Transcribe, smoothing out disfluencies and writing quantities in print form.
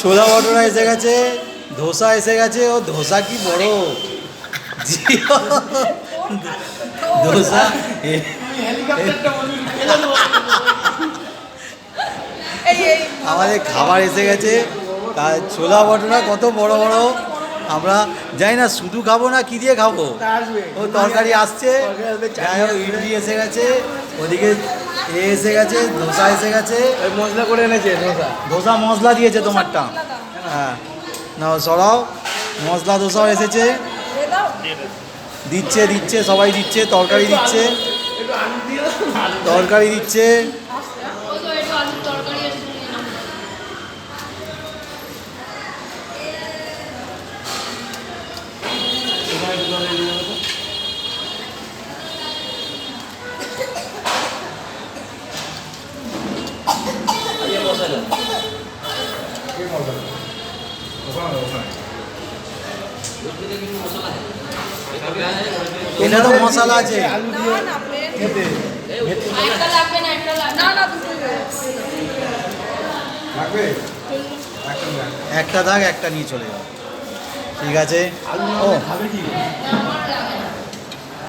ছোলা ভটোরা এসে গেছে, ধোসা এসে গেছে। ও ধোসা কি বড় ধোসা আমাদের খাবার এসে গেছে। তার ছোলা ভটোরা কত বড় বড়। আমরা যাই না শুধু খাবো না কি দিয়ে খাবো, ও তরকারি আসছে। যাই হোক ইডলি এসে গেছে, ওদিকে এসে গেছে, ধোসা এসে গেছে। মশলা করে এনেছে ধোসা। ধোসা মশলা দিয়েছে তোমারটা। হ্যাঁ নাও সরাও, মশলা ধোসাও এসেছে। দিচ্ছে দিচ্ছে সবাই দিচ্ছে, তরকারি দিচ্ছে, তরকারি দিচ্ছে। এটা তো মশলা আছে। একটা থাক, একটা নিয়ে চলে যাও। ঠিক আছে। ও